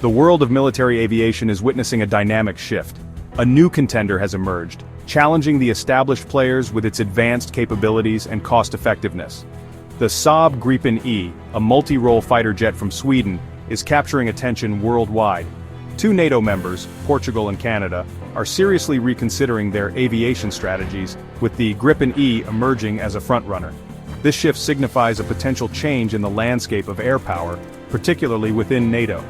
The world of military aviation is witnessing a dynamic shift. A new contender has emerged, challenging the established players with its advanced capabilities and cost-effectiveness. The Saab Gripen E, a multi-role fighter jet from Sweden, is capturing attention worldwide. Two NATO members, Portugal and Canada, are seriously reconsidering their aviation strategies, with the Gripen E emerging as a frontrunner. This shift signifies a potential change in the landscape of air power, particularly within NATO.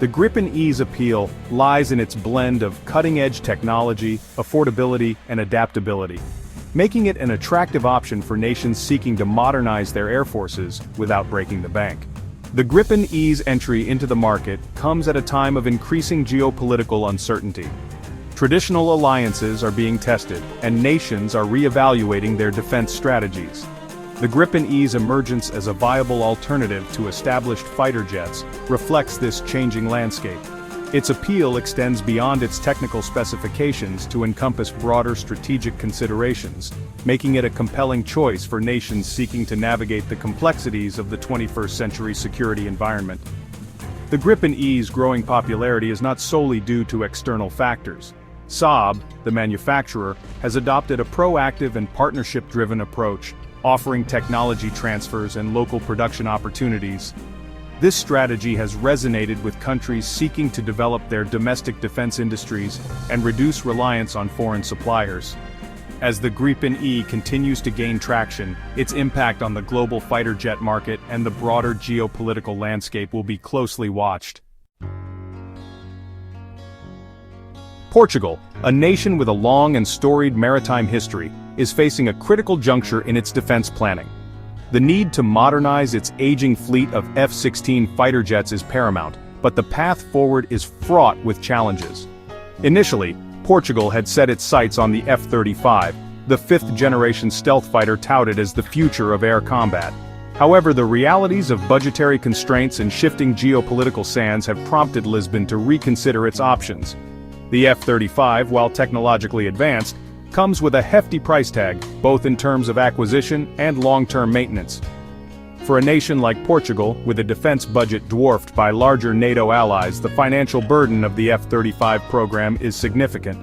The Gripen E's appeal lies in its blend of cutting-edge technology, affordability, and adaptability, making it an attractive option for nations seeking to modernize their air forces without breaking the bank. The Gripen E's entry into the market comes at a time of increasing geopolitical uncertainty. Traditional alliances are being tested, and nations are re-evaluating their defense strategies. The Gripen E's emergence as a viable alternative to established fighter jets reflects this changing landscape. Its appeal extends beyond its technical specifications to encompass broader strategic considerations, making it a compelling choice for nations seeking to navigate the complexities of the 21st century security environment. The Gripen E's growing popularity is not solely due to external factors. Saab, the manufacturer, has adopted a proactive and partnership-driven approach, offering technology transfers and local production opportunities. This strategy has resonated with countries seeking to develop their domestic defense industries and reduce reliance on foreign suppliers. As the Gripen E continues to gain traction, its impact on the global fighter jet market and the broader geopolitical landscape will be closely watched. Portugal, a nation with a long and storied maritime history, is facing a critical juncture in its defense planning. The need to modernize its aging fleet of F-16 fighter jets is paramount, but the path forward is fraught with challenges. Initially, Portugal had set its sights on the F-35, the fifth-generation stealth fighter touted as the future of air combat. However, the realities of budgetary constraints and shifting geopolitical sands have prompted Lisbon to reconsider its options. The F-35, while technologically advanced, comes with a hefty price tag, both in terms of acquisition and long-term maintenance. For a nation like Portugal, with a defense budget dwarfed by larger NATO allies, the financial burden of the F-35 program is significant.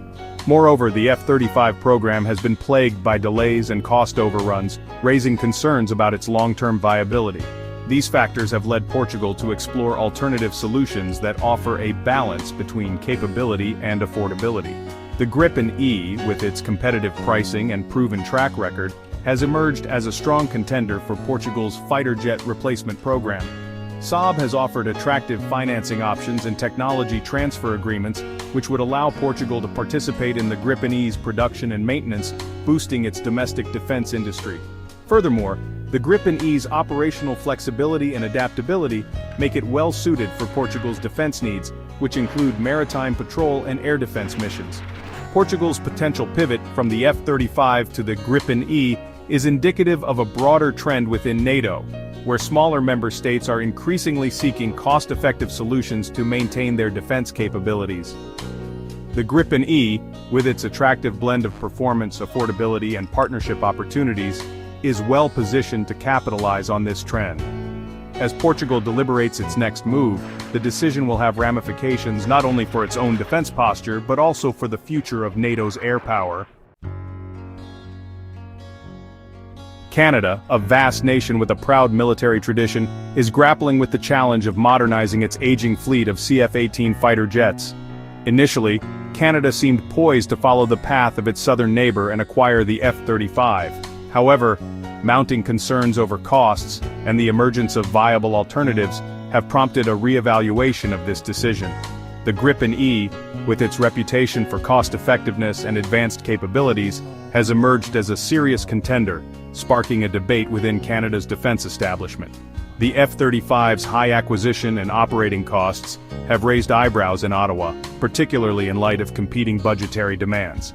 Moreover, the F-35 program has been plagued by delays and cost overruns, raising concerns about its long-term viability. These factors have led Portugal to explore alternative solutions that offer a balance between capability and affordability. The Gripen E, with its competitive pricing and proven track record, has emerged as a strong contender for Portugal's fighter jet replacement program. Saab has offered attractive financing options and technology transfer agreements, which would allow Portugal to participate in the Gripen E's production and maintenance, boosting its domestic defense industry. Furthermore, the Gripen E's operational flexibility and adaptability make it well-suited for Portugal's defense needs, which include maritime patrol and air defense missions. Portugal's potential pivot from the F-35 to the Gripen E is indicative of a broader trend within NATO, where smaller member states are increasingly seeking cost-effective solutions to maintain their defense capabilities. The Gripen E, with its attractive blend of performance, affordability, and partnership opportunities, is well-positioned to capitalize on this trend. As Portugal deliberates its next move, the decision will have ramifications not only for its own defense posture but also for the future of NATO's air power. Canada, a vast nation with a proud military tradition, is grappling with the challenge of modernizing its aging fleet of CF-18 fighter jets. Initially, Canada seemed poised to follow the path of its southern neighbor and acquire the F-35. However, mounting concerns over costs and the emergence of viable alternatives have prompted a re-evaluation of this decision. The Gripen E, with its reputation for cost-effectiveness and advanced capabilities, has emerged as a serious contender, sparking a debate within Canada's defense establishment. The F-35's high acquisition and operating costs have raised eyebrows in Ottawa, particularly in light of competing budgetary demands.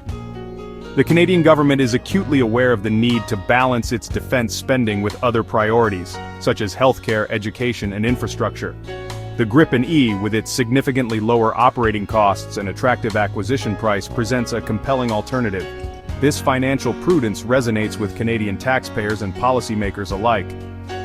The Canadian government is acutely aware of the need to balance its defense spending with other priorities, such as healthcare, education, and infrastructure. The Gripen E, with its significantly lower operating costs and attractive acquisition price, presents a compelling alternative. This financial prudence resonates with Canadian taxpayers and policymakers alike.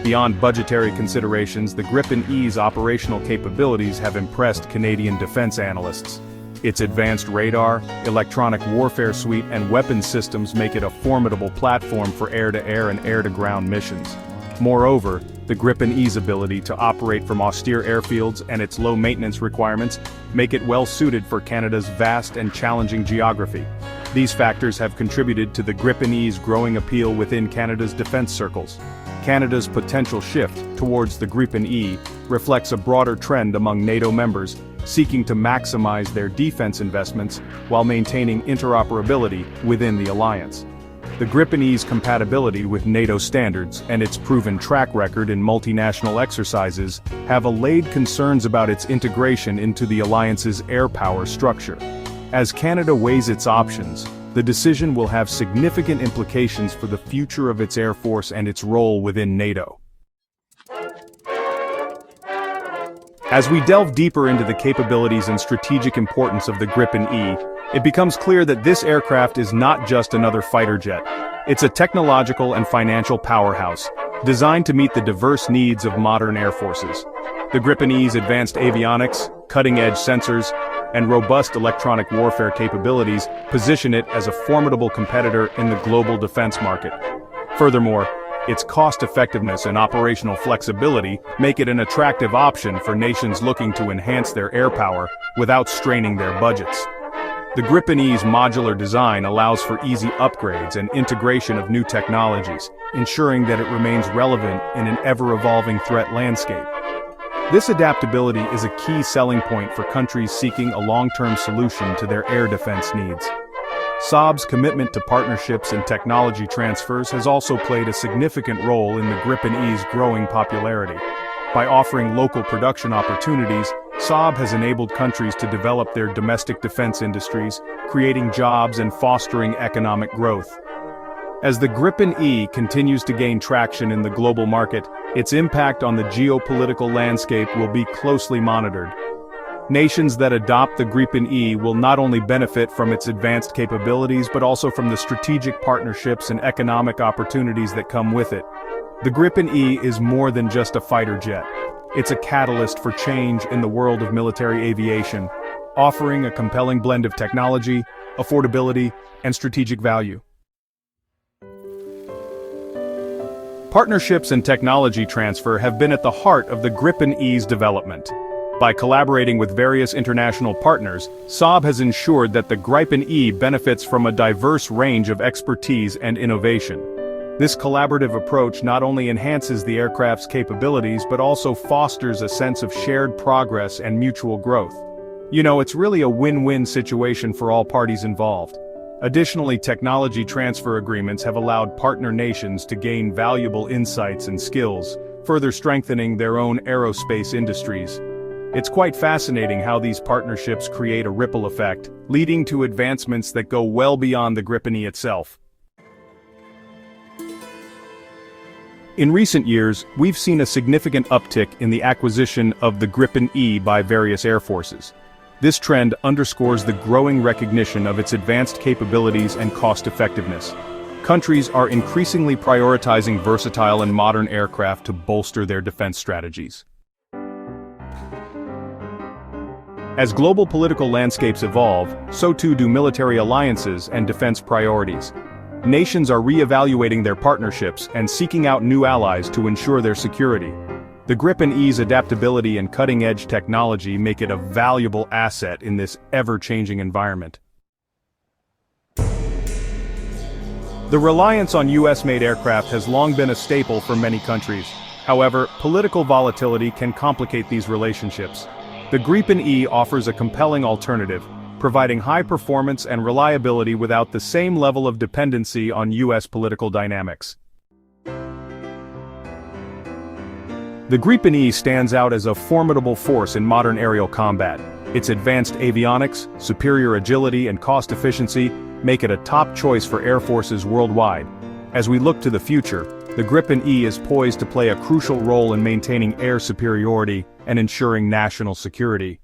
Beyond budgetary considerations, the Gripen E's operational capabilities have impressed Canadian defense analysts. Its advanced radar, electronic warfare suite and weapons systems make it a formidable platform for air-to-air and air-to-ground missions. Moreover, the Gripen E's ability to operate from austere airfields and its low maintenance requirements make it well suited for Canada's vast and challenging geography. These factors have contributed to the Gripen E's growing appeal within Canada's defense circles. Canada's potential shift towards the Gripen E reflects a broader trend among NATO members seeking to maximize their defense investments while maintaining interoperability within the alliance. The Gripen E's compatibility with NATO standards and its proven track record in multinational exercises have allayed concerns about its integration into the alliance's air power structure. As Canada weighs its options, the decision will have significant implications for the future of its air force and its role within NATO. As we delve deeper into the capabilities and strategic importance of the Gripen E, it becomes clear that this aircraft is not just another fighter jet. It's a technological and financial powerhouse, designed to meet the diverse needs of modern air forces. The Gripen E's advanced avionics, cutting-edge sensors, and robust electronic warfare capabilities position it as a formidable competitor in the global defense market. Furthermore, its cost-effectiveness and operational flexibility make it an attractive option for nations looking to enhance their air power without straining their budgets. The Gripen E's modular design allows for easy upgrades and integration of new technologies, ensuring that it remains relevant in an ever-evolving threat landscape. This adaptability is a key selling point for countries seeking a long-term solution to their air defense needs. Saab's commitment to partnerships and technology transfers has also played a significant role in the Gripen E's growing popularity. By offering local production opportunities, Saab has enabled countries to develop their domestic defense industries, creating jobs and fostering economic growth. As the Gripen E continues to gain traction in the global market, its impact on the geopolitical landscape will be closely monitored. Nations that adopt the Gripen E will not only benefit from its advanced capabilities but also from the strategic partnerships and economic opportunities that come with it. The Gripen E is more than just a fighter jet. It's a catalyst for change in the world of military aviation, offering a compelling blend of technology, affordability, and strategic value. Partnerships and technology transfer have been at the heart of the Gripen E's development. By collaborating with various international partners, Saab has ensured that the Gripen E benefits from a diverse range of expertise and innovation. This collaborative approach not only enhances the aircraft's capabilities but also fosters a sense of shared progress and mutual growth. It's really a win-win situation for all parties involved. Additionally, technology transfer agreements have allowed partner nations to gain valuable insights and skills, further strengthening their own aerospace industries. It's quite fascinating how these partnerships create a ripple effect, leading to advancements that go well beyond the Gripen E itself. In recent years, we've seen a significant uptick in the acquisition of the Gripen E by various air forces. This trend underscores the growing recognition of its advanced capabilities and cost-effectiveness. Countries are increasingly prioritizing versatile and modern aircraft to bolster their defense strategies. As global political landscapes evolve, so too do military alliances and defense priorities. Nations are re-evaluating their partnerships and seeking out new allies to ensure their security. The Gripen E's adaptability and cutting-edge technology make it a valuable asset in this ever-changing environment. The reliance on US-made aircraft has long been a staple for many countries. However, political volatility can complicate these relationships. The Gripen E offers a compelling alternative, providing high performance and reliability without the same level of dependency on US political dynamics. The Gripen E stands out as a formidable force in modern aerial combat. Its advanced avionics, superior agility, and cost efficiency make it a top choice for air forces worldwide. As we look to the future, the Gripen E is poised to play a crucial role in maintaining air superiority and ensuring national security.